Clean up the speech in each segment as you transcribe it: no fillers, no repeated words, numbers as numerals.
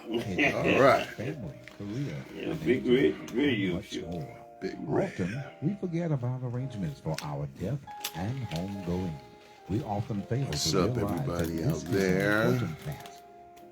All right. Family, career, Yeah, Big Red Radio much Show. more. Big Red. Often, we forget about arrangements for our death and homegoing. We often fail What's to up, realize everybody that this out is an there? important task.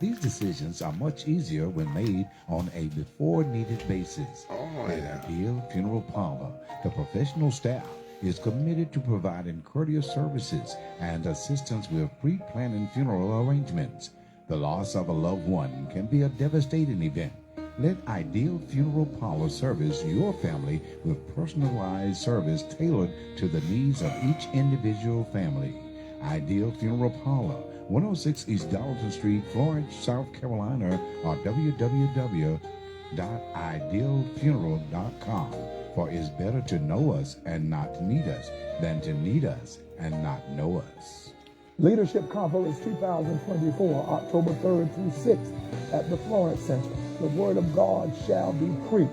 These decisions are much easier when made on a before-needed basis. Oh, At yeah. Ideal Funeral Parlor, the professional staff is committed to providing courteous services and assistance with pre-planning funeral arrangements. The loss of a loved one can be a devastating event. Let Ideal Funeral Parlor service your family with personalized service tailored to the needs of each individual family. Ideal Funeral Parlor, 106 East Dalton Street, Florence, South Carolina, or www.idealfuneral.com. For it's better to know us and not need us than to need us and not know us. Leadership Conference 2024, October 3rd through 6th at the Florence Center. The Word of God shall be preached.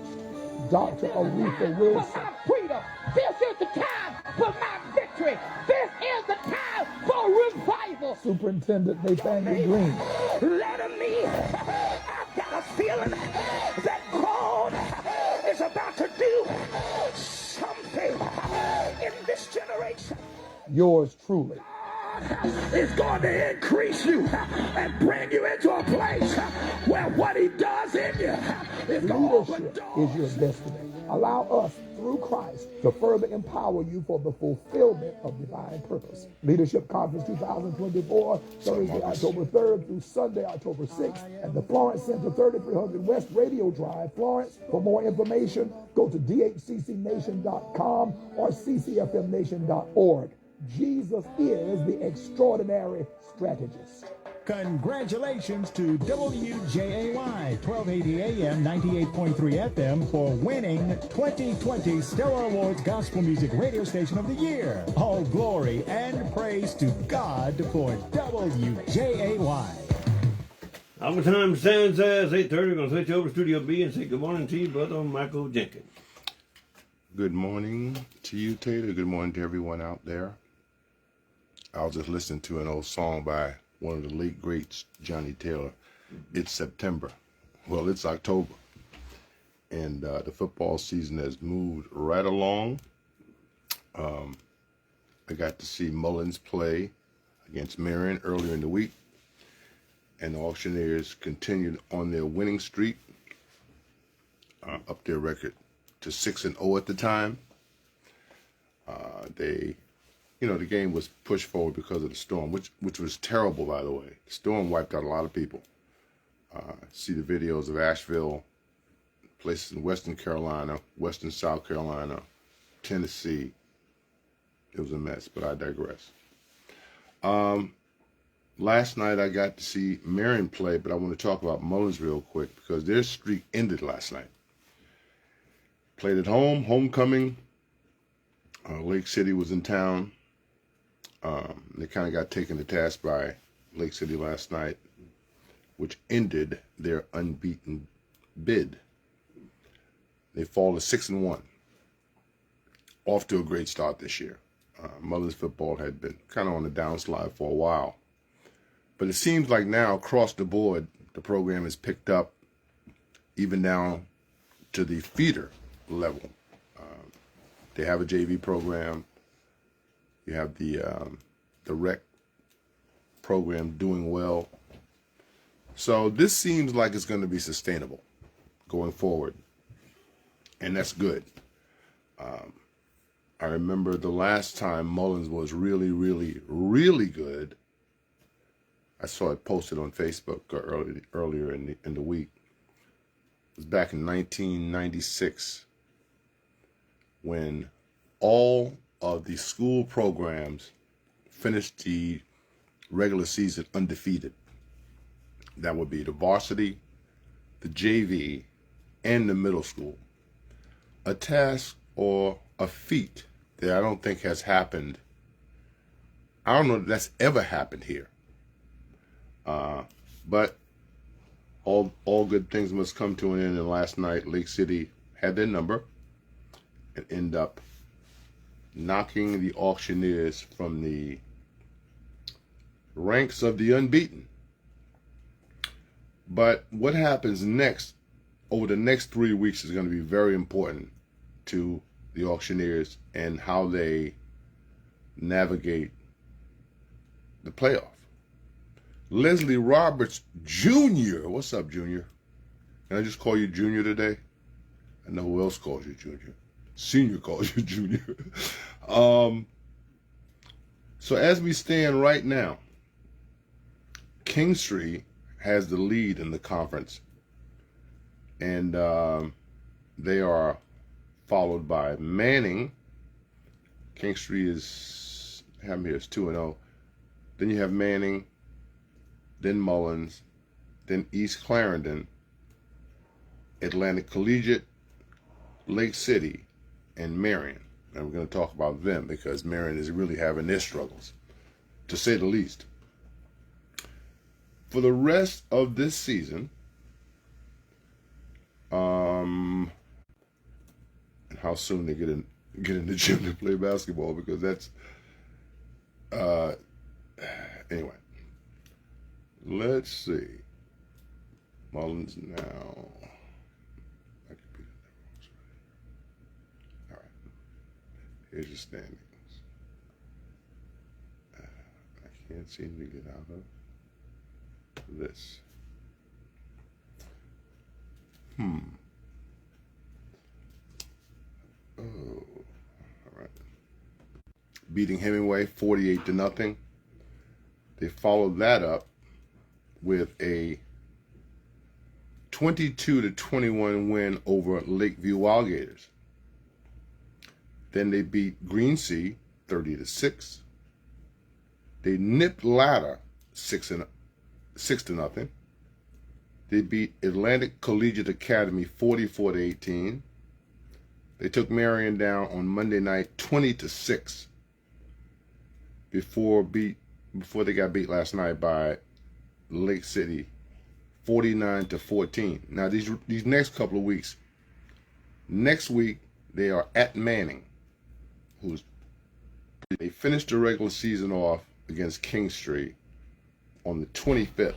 Dr. Aretha Wilson. For my freedom. This is the time for my victory. This is the time for revival. Superintendent Nathaniel Green. Let me. I've got a feeling that God is about to do something in this generation. Yours truly. Is going to increase you and bring you into a place where what he does in you is going to open Leadership doors. is your destiny. Allow us, through Christ, to further empower you for the fulfillment of divine purpose. Leadership Conference 2024, Thursday, October 3rd through Sunday, October 6th at the Florence Center, 3300 West Radio Drive, Florence. For more information, go to dhccnation.com or ccfmnation.org. Jesus is the extraordinary strategist. Congratulations to WJAY 1280 AM 98.3 FM for winning 2020 Stellar Awards Gospel Music Radio Station of the Year. All glory and praise to God for WJAY. Our time stands as 8:30. We're going to switch over to Studio B and say good morning to you, Brother Michael Jenkins. Good morning to you, Taylor. Good morning to everyone out there. I was just listening to an old song by one of the late greats, Johnny Taylor. It's September. Well, it's October. And the football season has moved right along. I got to see Mullins play against Marion earlier in the week. And the Auctioneers continued on their winning streak, up their record to 6-0 at the time. The game was pushed forward because of the storm, which was terrible, by the way. The storm wiped out a lot of people. See the videos of Asheville, places in Western Carolina, Western South Carolina, Tennessee. It was a mess, but I digress. Last night I got to see Marion play, but I want to talk about Mullins real quick because their streak ended last night. Played at home, homecoming. Lake City was in town. They kind of got taken to task by Lake City last night, which ended their unbeaten bid. They fall to 6-1. Off to a great start this year. Mullins football had been kind of on the downslide for a while. But it seems like now, across the board, the program has picked up, even down to the feeder level. They have a JV program. You have the rec program doing well. So this seems like it's going to be sustainable going forward. And that's good. I remember the last time Mullins was really, really, really good. I saw it posted on Facebook earlier in the week. It was back in 1996 when all of the school programs finished the regular season undefeated. That would be the varsity, the JV, and the middle school. A task or a feat that I don't think has happened. I don't know if that's ever happened here. But all good things must come to an end. And last night, Lake City had their number and end up knocking the Auctioneers from the ranks of the unbeaten. But what happens next, over the next 3 weeks, is going to be very important to the auctioneers and how they navigate the playoff. Leslie Roberts Jr. What's up, Junior? Can I just call you Junior today? I know who else calls you Junior. Senior calls you Junior. So as we stand right now, Kingstree has the lead in the conference, and they are followed by Manning. Kingstree is, have him here, is 2-0. Then you have Manning, then Mullins, then East Clarendon, Atlantic Collegiate, Lake City, and Marion. And we're going to talk about them because Marion is really having their struggles, to say the least. For the rest of this season, and how soon they get in the gym to play basketball, because that's anyway. Let's see. Mullins now. All right. Here's your standings. I can't seem to get out of this. Oh, all right. Beating Hemingway 48-0. They followed that up with a 22-21 win over Lakeview Wildgators. Then they beat Greensea 30-6. They nipped Latta 6-0. They beat Atlantic Collegiate Academy 44-18. They took Marion down on Monday night 20-6 before they got beat last night by Lake City 49-14. Now these next couple of weeks, next week they are at Manning, they finished the regular season off against Kingstree on the 25th.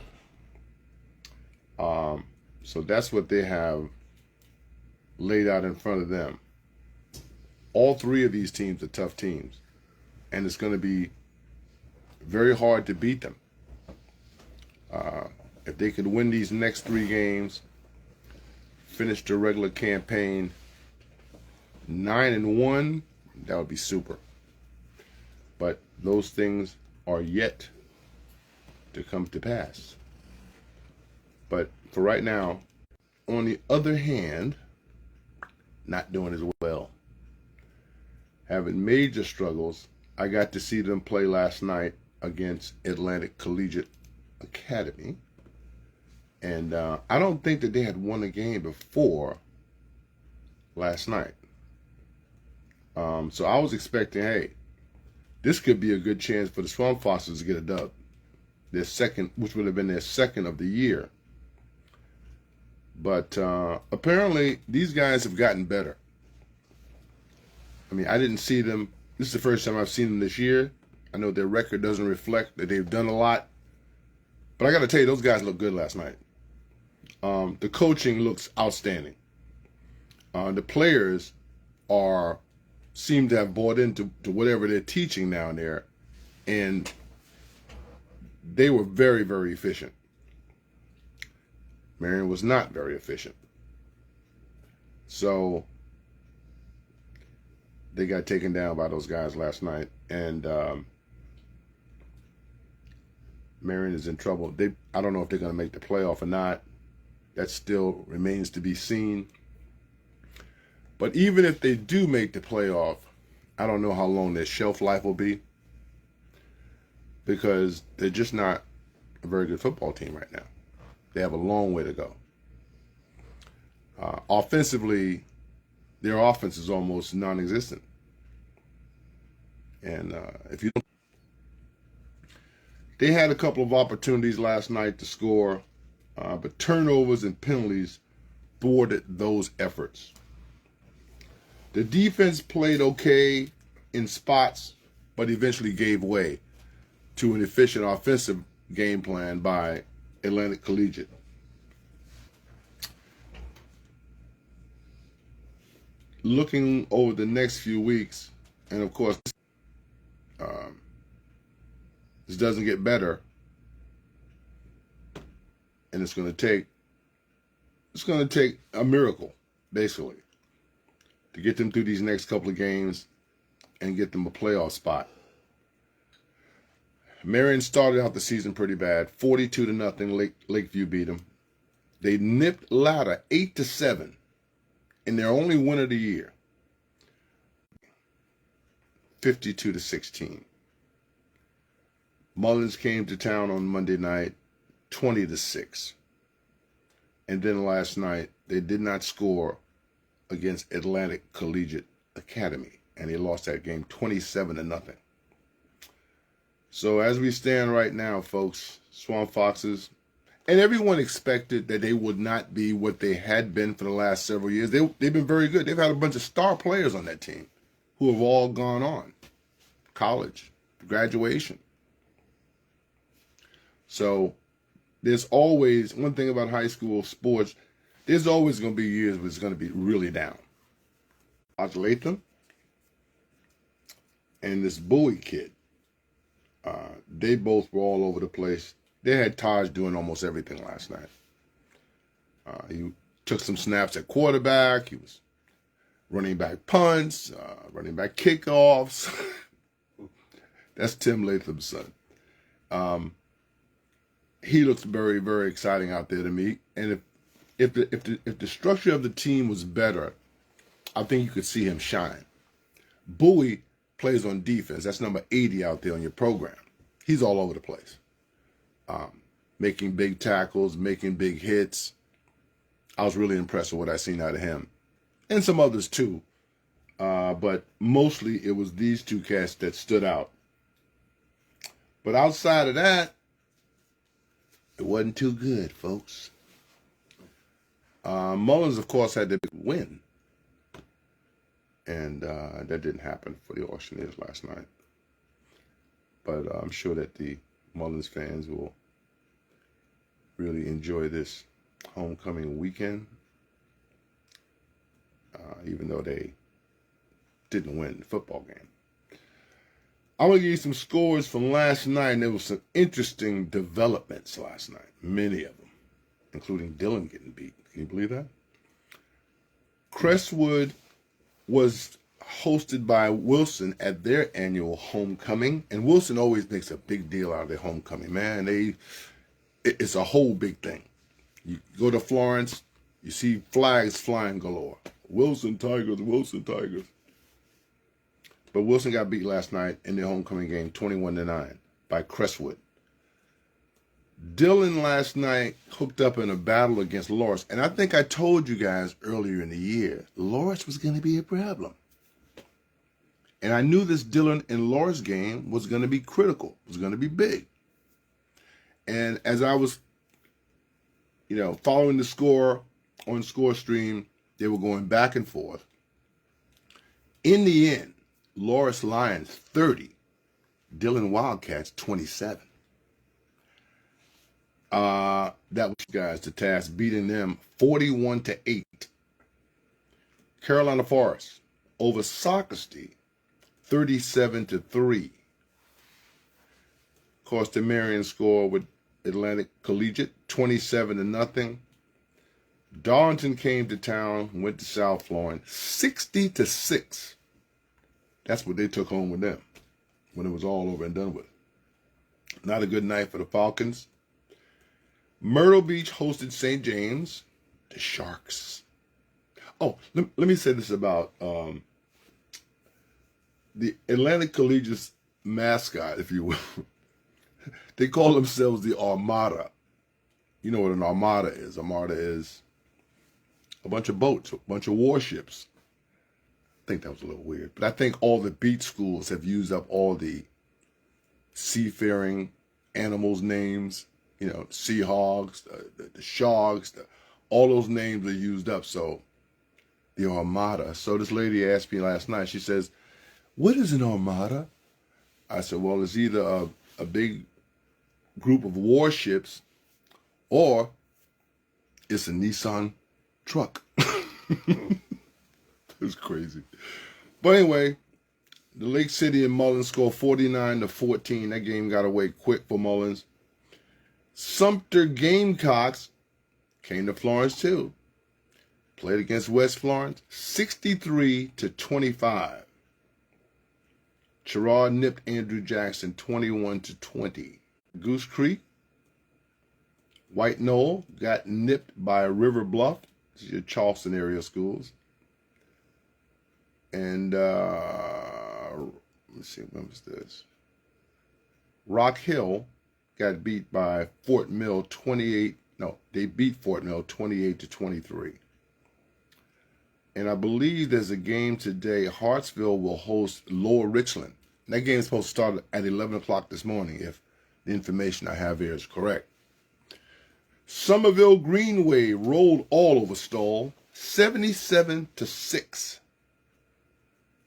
So that's what they have laid out in front of them. All three of these teams are tough teams, and it's going to be very hard to beat them. If they could win these next 3 games, finish the regular campaign 9-1, that would be super. But those things are yet to come to pass. But for right now, on the other hand, not doing as well. Having major struggles. I got to see them play last night against Atlantic Collegiate Academy. And I don't think that they had won a game before last night. So I was expecting, hey, this could be a good chance for the Swamp Foxes to get a dub. Their second, which would have been their second of the year. But apparently these guys have gotten better. I mean, I didn't see them. This is the first time I've seen them this year. I know their record doesn't reflect that they've done a lot. But I got to tell you, those guys look good last night. The coaching looks outstanding. The players seem to have bought into whatever they're teaching down there. And they were very, very efficient. Marion was not very efficient. So they got taken down by those guys last night. And Marion is in trouble. I don't know if they're going to make the playoff or not. That still remains to be seen. But even if they do make the playoff, I don't know how long their shelf life will be, because they're just not a very good football team right now. They have a long way to go. Offensively, their offense is almost non-existent. And if you don't, they had a couple of opportunities last night to score, but turnovers and penalties thwarted those efforts. The defense played okay in spots, but eventually gave way to an efficient offensive game plan by Atlantic Collegiate. looking over the next few weeks, and of course, this doesn't get better, and it's going to take a miracle, basically, to get them through these next couple of games and get them a playoff spot. Marion started out the season pretty bad, 42-0. Lakeview beat them. They nipped Latta 8-7 in their only win of the year, 52-16. Mullins came to town on Monday night, 20-6. And then last night, they did not score against Atlantic Collegiate Academy, and they lost that game 27-0. So as we stand right now, folks, Swamp Foxes, and everyone expected that they would not be what they had been for the last several years. They've been very good. They've had a bunch of star players on that team who have all gone on, college, graduation. So there's always, one thing about high school sports, there's always going to be years where it's going to be really down. Latham and this Bowie kid, they both were all over the place. They had Taj doing almost everything last night. He took some snaps at quarterback. He was running back punts, running back kickoffs. That's Tim Latham's son. He looks very, very exciting out there to me. And if the structure of the team was better, I think you could see him shine. Bowie plays on defense. That's number 80 out there on your program. He's all over the place. Making big tackles, making big hits. I was really impressed with what I seen out of him. And some others too. But mostly it was these two cats that stood out. But outside of that, it wasn't too good, folks. Mullins, of course, had the big win. And that didn't happen for the Auctioneers last night. But I'm sure that the Mullins fans will really enjoy this homecoming weekend, even though they didn't win the football game. I'm going to give you some scores from last night, and there was some interesting developments last night, many of them, including Dillon getting beat. Can you believe that? Crestwood was hosted by Wilson at their annual homecoming, and Wilson always makes a big deal out of their homecoming, man. It's a whole big thing. You go to Florence, you see flags flying galore. Wilson Tigers, Wilson Tigers. But Wilson got beat last night in their homecoming game, 21-9 by Crestwood. Dillon last night hooked up in a battle against Loris. And I think I told you guys earlier in the year, Loris was going to be a problem. And I knew this Dillon and Loris game was going to be critical, was going to be big. And as I was, following the score on ScoreStream, they were going back and forth. In the end, Loris Lions 30, Dillon Wildcats 27. That was guys the task, beating them 41-8. Carolina Forest over Socastee 37-3. Of course, the Marion score with Atlantic Collegiate 27-0. Darlington came to town, went to South Florence 60-6. That's what they took home with them when it was all over and done with. Not a good night for the Falcons. Myrtle Beach hosted St. James, the Sharks. Oh, let me say this about the Atlantic Collegiate mascot, if you will. They call themselves the Armada. You know what an armada is. Armada is a bunch of boats, a bunch of warships. I think that was a little weird. But I think all the beach schools have used up all the seafaring animals' names. Sea hogs, the sharks, all those names are used up. So the Armada. So this lady asked me last night, she says, what is an Armada? I said, well, it's either a big group of warships or it's a Nissan truck. It's crazy. But anyway, the Lake City and Mullins scored 49-14. That game got away quick for Mullins. Sumter Gamecocks came to Florence too. Played against West Florence, 63-25. Sherrod nipped Andrew Jackson 21-20. Goose Creek, White Knoll got nipped by River Bluff. This is your Charleston area schools. And let me see, when was this? Rock Hill got beat by Fort Mill they beat Fort Mill 28-23. And I believe there's a game today. Hartsville will host Lower Richland. And that game is supposed to start at 11 o'clock this morning, if the information I have here is correct. Somerville Greenway rolled all over Stall, 77-6.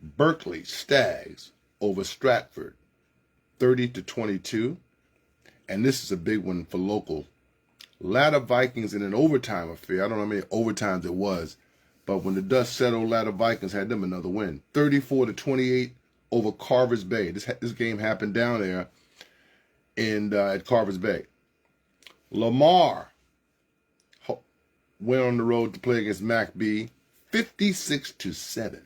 Berkeley Stags over Stratford, 30-22. And this is a big one for local. Ladder Vikings in an overtime affair. I don't know how many overtimes it was, but when the dust settled, Ladder Vikings had them another win, 34-28 over Carver's Bay. This game happened down there at Carver's Bay. Lamar went on the road to play against MacB, 56-7.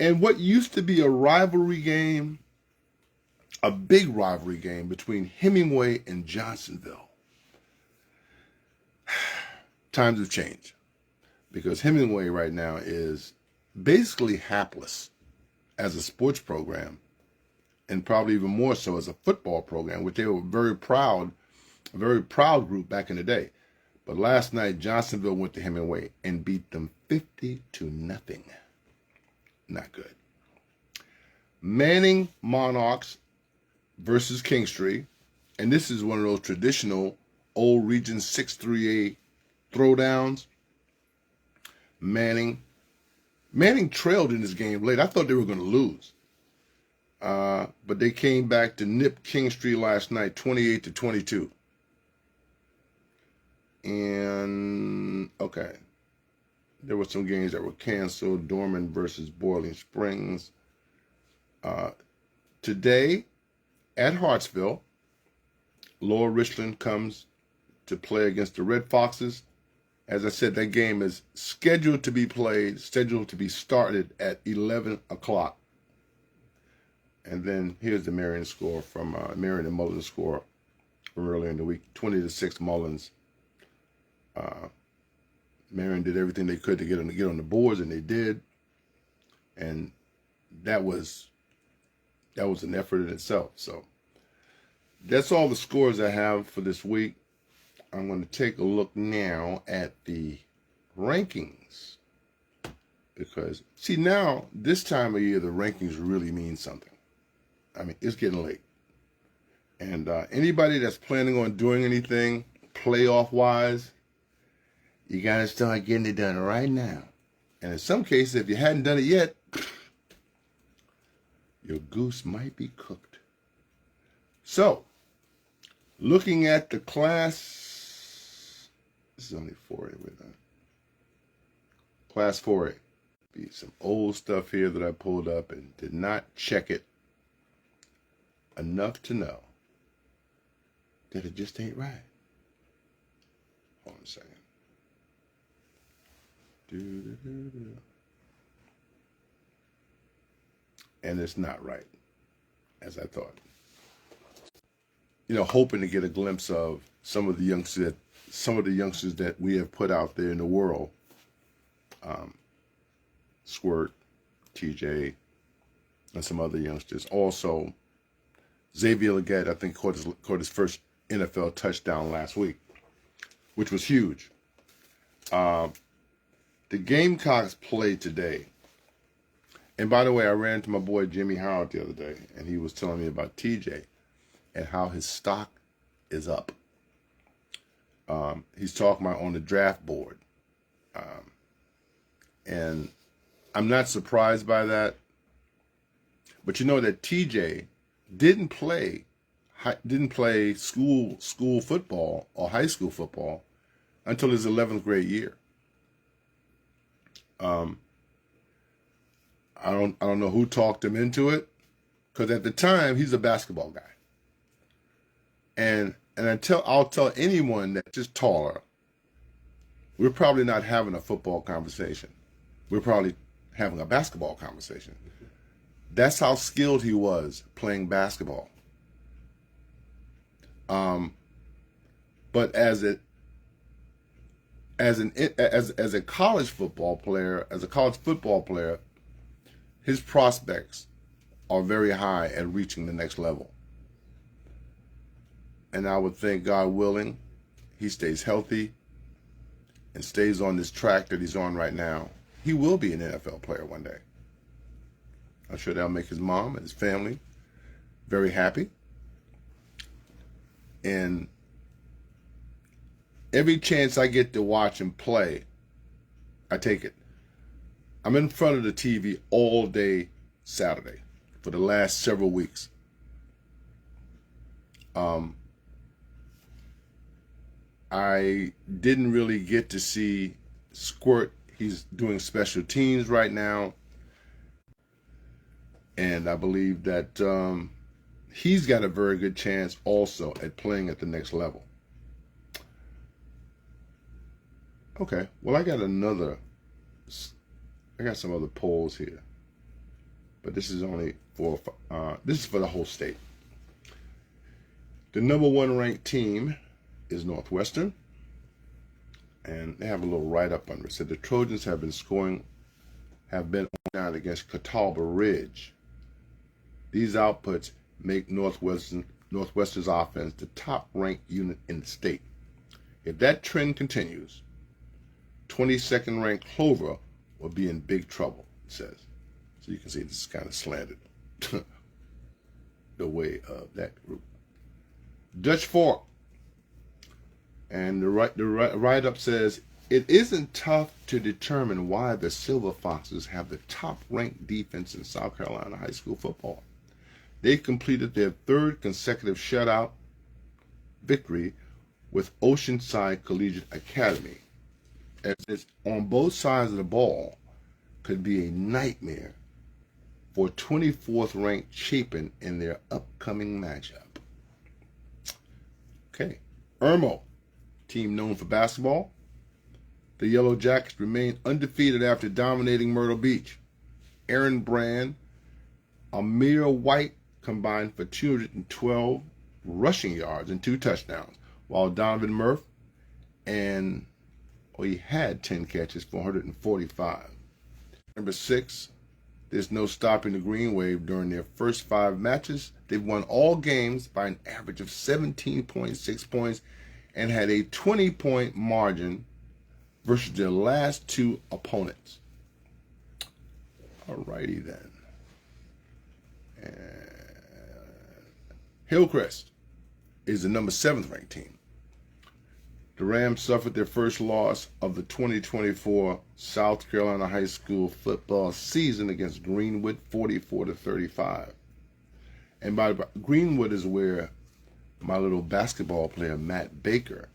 And what used to be a rivalry game, a big rivalry game between Hemingway and Johnsonville. Times have changed, because Hemingway right now is basically hapless as a sports program, and probably even more so as a football program, which they were a very proud group back in the day. But last night, Johnsonville went to Hemingway and beat them 50-0. Not good. Manning Monarchs versus Kingstree. And this is one of those traditional old Region 6-3A throwdowns. Manning trailed in this game late. I thought they were going to lose. But they came back to nip Kingstree last night, 28-22. And, okay. There were some games that were canceled. Dorman versus Boiling Springs. Today, at Hartsville, Lower Richland comes to play against the Red Foxes. As I said, that game is scheduled to be started at 11 o'clock. And then here's the Marion score from Marion and Mullins score from earlier in the week, 20-6 Mullins. Marion did everything they could to get on the boards, and they did. And that was an effort in itself. So that's all the scores I have for this week. I'm going to take a look now at the rankings, because see, now this time of year the rankings really mean something. I mean, it's getting late, and anybody that's planning on doing anything playoff wise, you got to start getting it done right now. And in some cases, if you hadn't done it yet, your goose might be cooked. So, looking at the class, this is only 4A with that. Class 4A. Be some old stuff here that I pulled up and did not check it enough to know that it just ain't right. Hold on a second. And it's not right, as I thought. You know, hoping to get a glimpse of some of the youngsters that we have put out there in the world. Squirt, TJ, and some other youngsters. Also, Xavier Leggett, I think, caught his first NFL touchdown last week, which was huge. The Gamecocks played today. And by the way, I ran into my boy Jimmy Howard the other day, and he was telling me about TJ and how his stock is up. He's talking about on the draft board. And I'm not surprised by that. But you know that TJ didn't play school football or high school football until his 11th grade year. I don't know who talked him into it, because at the time he's a basketball guy. And I'll tell anyone that's just taller, we're probably not having a football conversation. We're probably having a basketball conversation. That's how skilled he was playing basketball. But as a college football player, his prospects are very high at reaching the next level. And I would think, God willing, he stays healthy and stays on this track that he's on right now. He will be an NFL player one day. I'm sure that'll make his mom and his family very happy. And every chance I get to watch him play, I take it. I'm in front of the TV all day Saturday for the last several weeks. I didn't really get to see Squirt. He's doing special teams right now. And I believe that he's got a very good chance also at playing at the next level. Okay, well, I got some other polls here. But this is only for the whole state. The number 1 ranked team is Northwestern, and they have a little write-up under it. Said the Trojans have been on down against Catawba Ridge. These outputs make Northwestern's offense the top-ranked unit in the state. If that trend continues, 22nd ranked Clover will be in big trouble, it says. So you can see this is kind of slanted the way of that group. Dutch Fork. And the write-up says, it isn't tough to determine why the Silver Foxes have the top-ranked defense in South Carolina high school football. They completed their 3rd consecutive shutout victory with Oceanside Collegiate Academy, as it's on both sides of the ball could be a nightmare for 24th-ranked Chapin in their upcoming matchup. Okay, Irmo, team known for basketball. The Yellow Jackets remain undefeated after dominating Myrtle Beach. Aaron Brand, Amir White combined for 212 rushing yards and 2 touchdowns, while Donovan Murph he had 10 catches for 145. Number 6, there's no stopping the Green Wave during their first 5 matches. They've won all games by an average of 17.6 points and had a 20-point margin versus their last 2 opponents. Alrighty then. And Hillcrest is the number 7th ranked team. The Rams suffered their first loss of the 2024 South Carolina high school football season against Greenwood, 44-35. And by Greenwood is where my little basketball player, Matt Baker,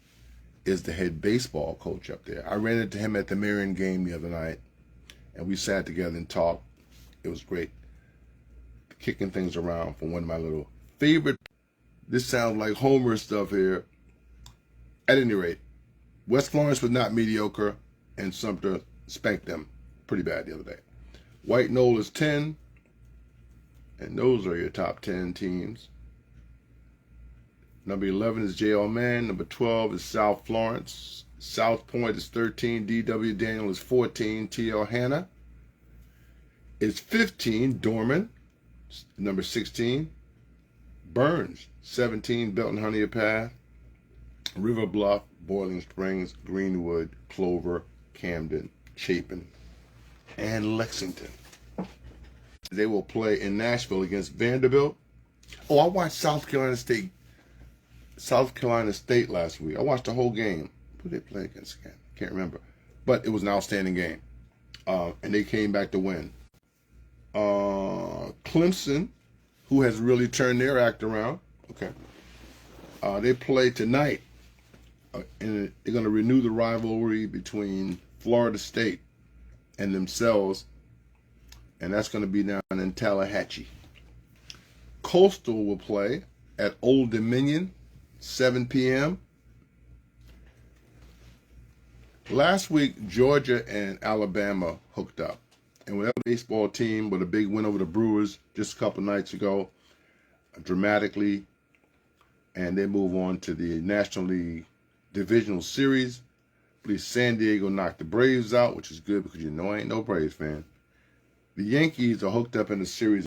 is the head baseball coach up there. I ran into him at the Marion game the other night, and we sat together and talked. It was great. Kicking things around for one of my little favorite. This sounds like Homer stuff here. At any rate, West Florence was not mediocre, and Sumter spanked them pretty bad the other day. White Knoll is 10, and those are your top 10 teams. Number 11 is J.L. Mann. Number 12 is South Florence. South Point is 13. D.W. Daniel is 14. T.L. Hanna is 15. Dorman, number 16. Burns, 17. Belton Honea Path. River Bluff, Boiling Springs, Greenwood, Clover, Camden, Chapin, and Lexington. They will play in Nashville against Vanderbilt. Oh, I watched South Carolina State last week. I watched the whole game. Who did they play against again? Can't remember. But it was an outstanding game. And they came back to win. Clemson, who has really turned their act around. Okay. They play tonight. And they're going to renew the rivalry between Florida State and themselves and that's going to be down in Tallahatchie. Coastal will play at Old Dominion, 7 p.m. Last week, Georgia and Alabama hooked up. And we have a baseball team with a big win over the Brewers just a couple nights ago, dramatically. And they move on to the National League Divisional Series. I believe San Diego knocked the Braves out, which is good because you know I ain't no Braves fan. The Yankees are hooked up in the series